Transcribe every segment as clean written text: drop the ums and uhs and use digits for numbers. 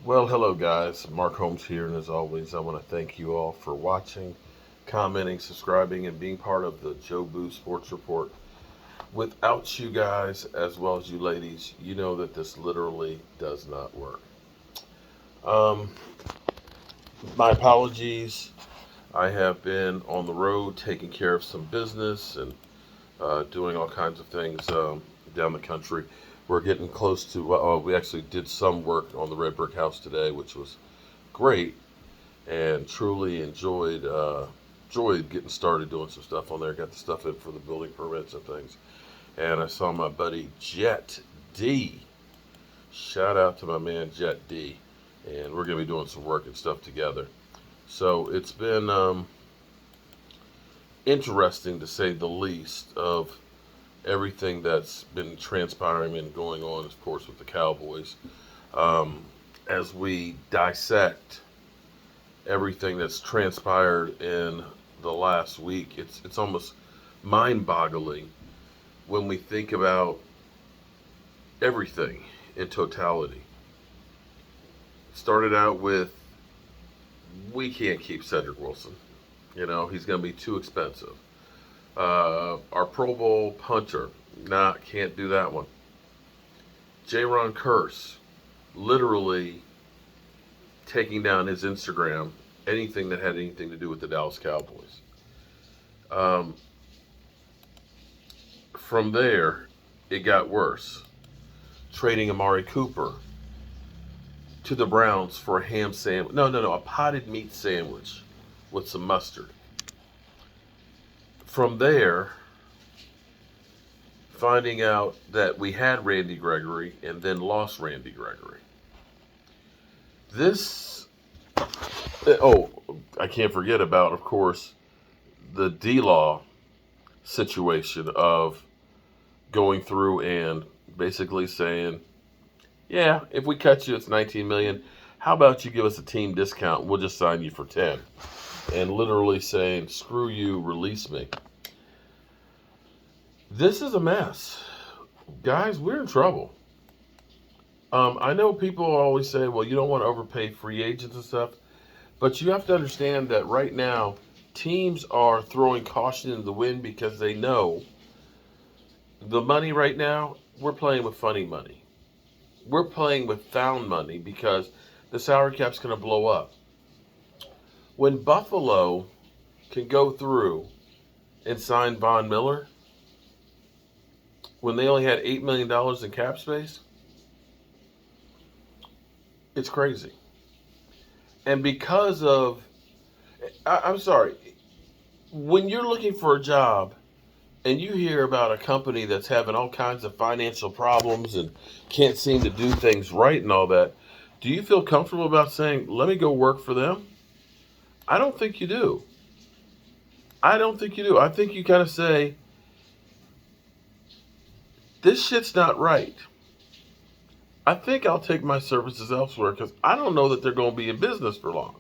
Well, hello guys. Mark Holmes here, and as always, I want to thank you all for watching, commenting, subscribing, and being part of the Joe Boo Sports Report. Without you guys, as well as you ladies, you know that this literally does not work. Um, my apologies. I have been on the road taking care of some business and doing all kinds of things down the country. We're getting close to. We actually did some work on the red brick house today, which was great and truly enjoyed getting started doing some stuff on there. Got the stuff in for the building permits and things. And I saw my buddy Jet D. Shout out to my man Jet D. And we're gonna be doing some work and stuff together. So it's been interesting to say the least of everything that's been transpiring and going on, of course, with the Cowboys. Um, as we dissect everything that's transpired in the last week, it's almost mind-boggling when we think about everything in totality. Started out with we can't keep Cedric Wilson. You know, he's going to be too expensive. Our Pro Bowl punter, nah, can't do that one. Jaron Curse, literally taking down his Instagram, anything that had anything to do with the Dallas Cowboys. Um, from there, it got worse. Trading Amari Cooper to the Browns for a ham sandwich. No, a potted meat sandwich with some mustard. From there, finding out that we had Randy Gregory and then lost Randy Gregory. This, oh, I can't forget about, of course, the D-Law situation of going through and basically saying, yeah, if we cut you, it's 19 million. How about you give us a team discount? We'll just sign you for 10. And literally saying, screw you, release me. This is a mess. Guys, we're in trouble. I know people always say, well, you don't want to overpay free agents and stuff. But you have to understand that right now, teams are throwing caution in the wind because they know the money right now, we're playing with funny money. We're playing with found money because the salary cap's going to blow up. When Buffalo can go through and sign Von Miller, when they only had $8 million in cap space, it's crazy. And because of, I'm sorry, when you're looking for a job and you hear about a company that's having all kinds of financial problems and can't seem to do things right and all that, do you feel comfortable about saying, let me go work for them? I don't think you do. I don't think you do. I think you kind of say, this shit's not right. I think I'll take my services elsewhere because I don't know that they're going to be in business for long.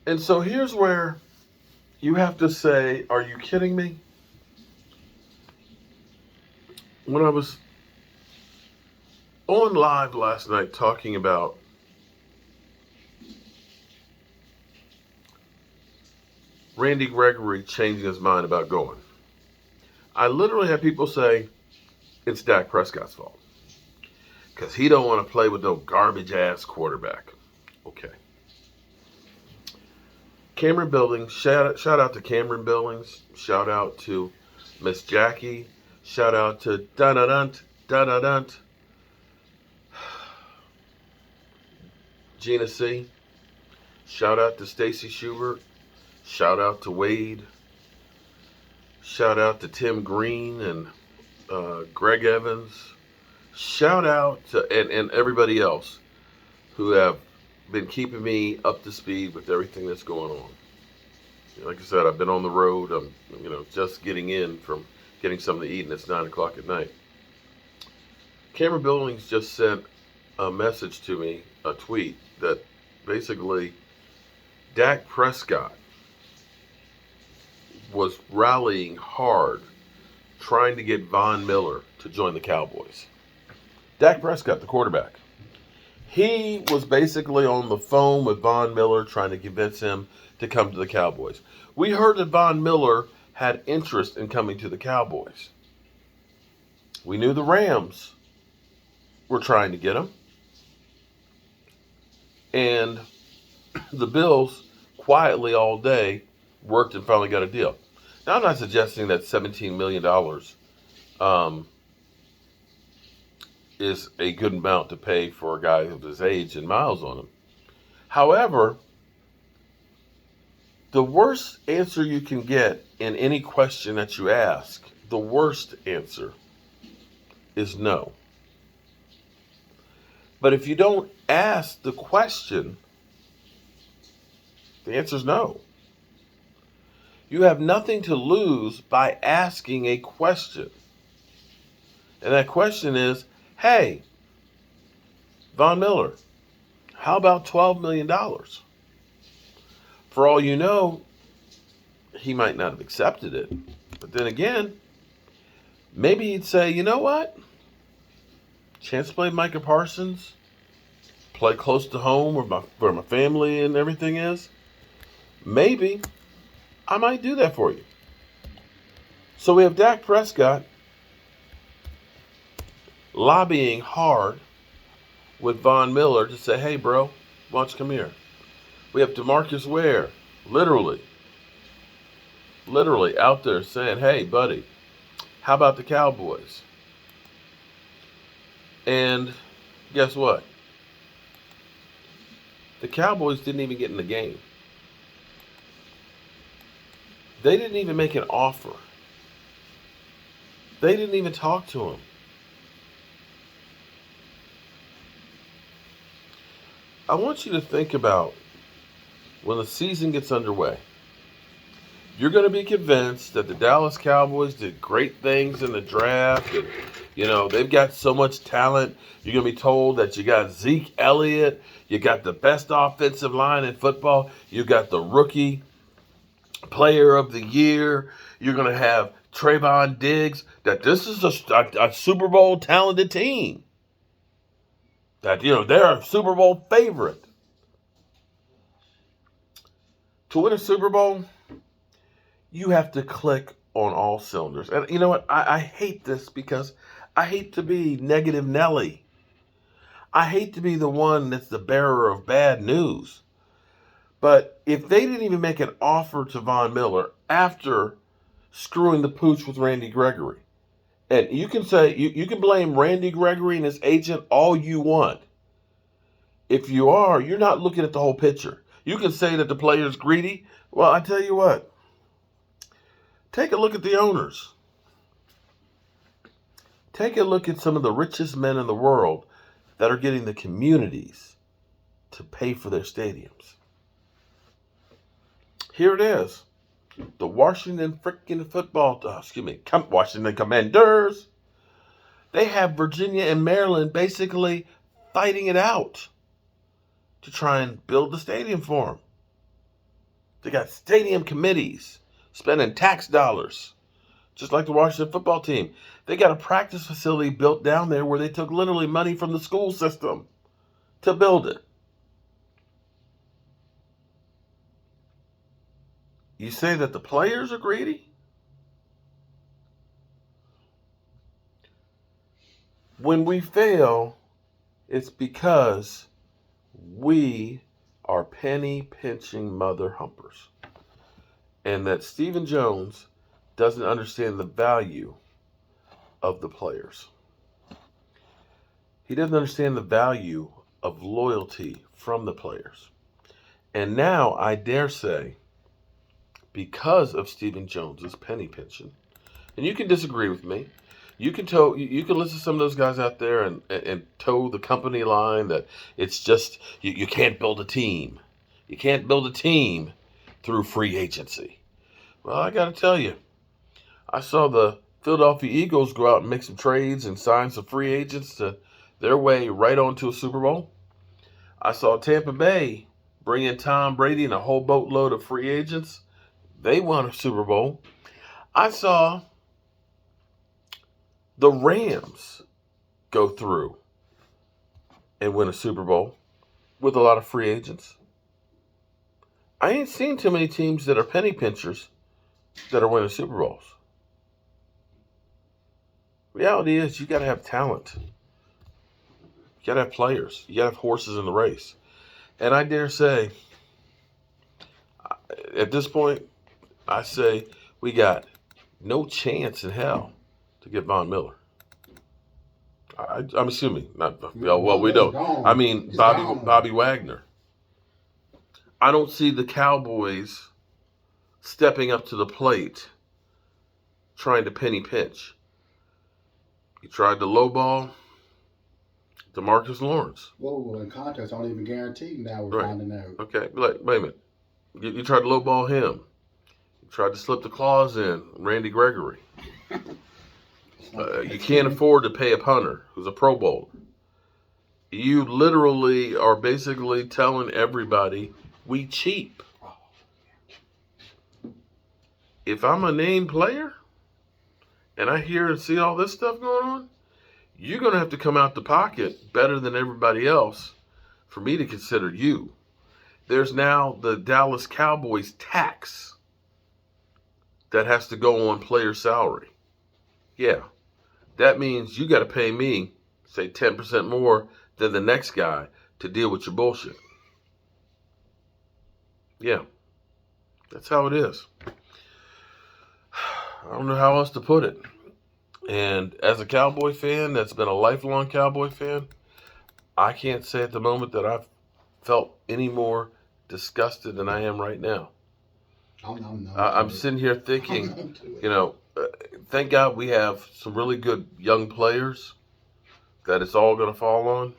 And so here's where you have to say, are you kidding me? When I was on live last night talking about Randy Gregory changing his mind about going, I literally had people say, it's Dak Prescott's fault because he don't want to play with no garbage ass quarterback. Okay. Cameron Billings, shout out to Cameron Billings, shout out to Miss Jackie, shout out to da-da-dunt, Gina C, shout out to Stacy Schubert, shout out to Wade, shout out to Tim Green and Greg Evans, shout out to and everybody else who have been keeping me up to speed with everything that's going on. Like I said, I've been on the road. I'm, just getting in from getting something to eat, and it's 9 o'clock at night. Cameron Billings just sent a message to me, a tweet, that basically Dak Prescott was rallying hard, trying to get Von Miller to join the Cowboys. Dak Prescott, the quarterback. He was basically on the phone with Von Miller trying to convince him to come to the Cowboys. We heard that Von Miller had interest in coming to the Cowboys. We knew the Rams were trying to get him. And the Bills quietly all day worked and finally got a deal. Now, I'm not suggesting that $17 million is a good amount to pay for a guy of his age and miles on him. However, the worst answer you can get in any question that you ask, the worst answer is no. But if you don't ask the question, the answer is no. You have nothing to lose by asking a question. And that question is, hey, Von Miller, how about $12 million? For all you know, he might not have accepted it. But then again, maybe he'd say, you know what? Chance to play Micah Parsons, play close to home where my family and everything is. Maybe I might do that for you. So we have Dak Prescott lobbying hard with Von Miller to say, hey, bro, why don't you come here? We have DeMarcus Ware, literally out there saying, hey, buddy, how about the Cowboys? And guess what? The Cowboys didn't even get in the game. They didn't even make an offer. They didn't even talk to him. I want you to think about when the season gets underway. You're going to be convinced that the Dallas Cowboys did great things in the draft. And, they've got so much talent. You're going to be told that you got Zeke Elliott. You got the best offensive line in football. You got the rookie player of the year. You're going to have Trayvon Diggs. That this is a Super Bowl talented team. That, they're a Super Bowl favorite. To win a Super Bowl, you have to click on all cylinders. And you know what? I hate this because I hate to be negative Nelly. I hate to be the one that's the bearer of bad news. But if they didn't even make an offer to Von Miller after screwing the pooch with Randy Gregory, and you can say, you can blame Randy Gregory and his agent all you want. If you are, you're not looking at the whole picture. You can say that the player's greedy. Well, I tell you what. Take a look at the owners. Take a look at some of the richest men in the world that are getting the communities to pay for their stadiums. Here it is. The Washington Commanders. They have Virginia and Maryland basically fighting it out to try and build the stadium for them. They got stadium committees spending tax dollars, just like the Washington football team. They got a practice facility built down there where they took literally money from the school system to build it. You say that the players are greedy? When we fail, it's because we are penny pinching mother humpers. And that Stephen Jones doesn't understand the value of the players. He doesn't understand the value of loyalty from the players. And now, I dare say, because of Stephen Jones's penny pinching, and you can disagree with me, you can listen to some of those guys out there and toe the company line that it's just, you can't build a team. You can't build a team through free agency. Well, I got to tell you, I saw the Philadelphia Eagles go out and make some trades and sign some free agents to their way right onto a Super Bowl. I saw Tampa Bay bring in Tom Brady and a whole boatload of free agents. They won a Super Bowl. I saw the Rams go through and win a Super Bowl with a lot of free agents. I ain't seen too many teams that are penny pinchers that are winning Super Bowls. Reality is you got to have talent. You got to have players. You got to have horses in the race. And I dare say, at this point, I say we got no chance in hell to get Von Miller. I'm assuming. Well, we don't. I mean, Bobby Wagner. I don't see the Cowboys stepping up to the plate trying to penny pinch. He tried to lowball DeMarcus Lawrence. Well, in context, aren't even guaranteed now we're finding out. Okay, wait a minute. You tried to lowball him. You tried to slip the clause in, Randy Gregory. You can't afford to pay a punter who's a Pro Bowler. You literally are basically telling everybody we cheap. If I'm a named player and I hear and see all this stuff going on, you're going to have to come out the pocket better than everybody else for me to consider you. There's now the Dallas Cowboys tax that has to go on player salary. Yeah, that means you got to pay me, say 10% more than the next guy to deal with your bullshit. Yeah, that's how it is. I don't know how else to put it. And as a Cowboy fan that's been a lifelong Cowboy fan, I can't say at the moment that I've felt any more disgusted than I am right now. I'm sitting here thinking, thank God we have some really good young players that it's all going to fall on.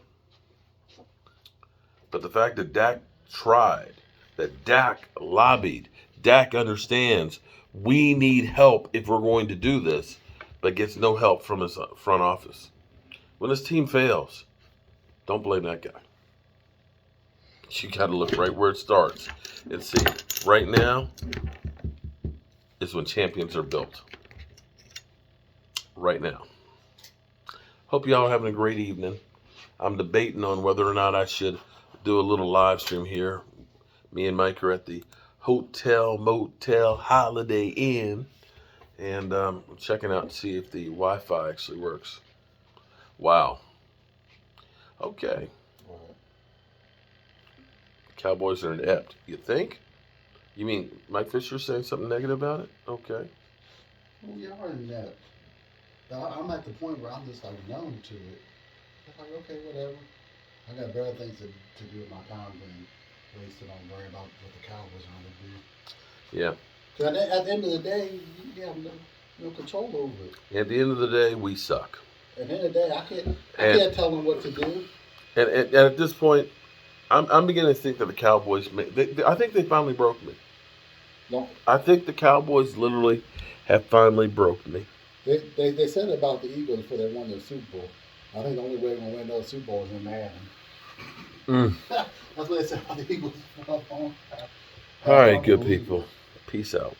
But the fact that Dak tried, that Dak lobbied, Dak understands we need help if we're going to do this, but gets no help from his front office. When his team fails, don't blame that guy. You got to look right where it starts and see. Right now is when champions are built. Right now. Hope y'all are having a great evening. I'm debating on whether or not I should do a little live stream here. Me and Mike are at the Hotel Motel Holiday Inn. And I'm checking out to see if the Wi-Fi actually works. Wow. Okay. Cowboys are inept. You think? You mean Mike Fisher saying something negative about it? Okay. Well, we are inept. I'm at the point where I'm just like numb to it. I'm like, okay, whatever. I got better things to do with my time than wasting on worrying about what the Cowboys are going to do. Yeah. Because at the end of the day, you have no control over it. At the end of the day, we suck. At the end of the day, I can't tell them what to do. And at this point, I'm beginning to think that the Cowboys, I think they finally broke me. No. I think the Cowboys literally have finally broke me. They said about the Eagles before they won their Super Bowl. I think the only way they're going to win those Super Bowl is in Madden. That's what they said about the Eagles. All right, good people. Peace out.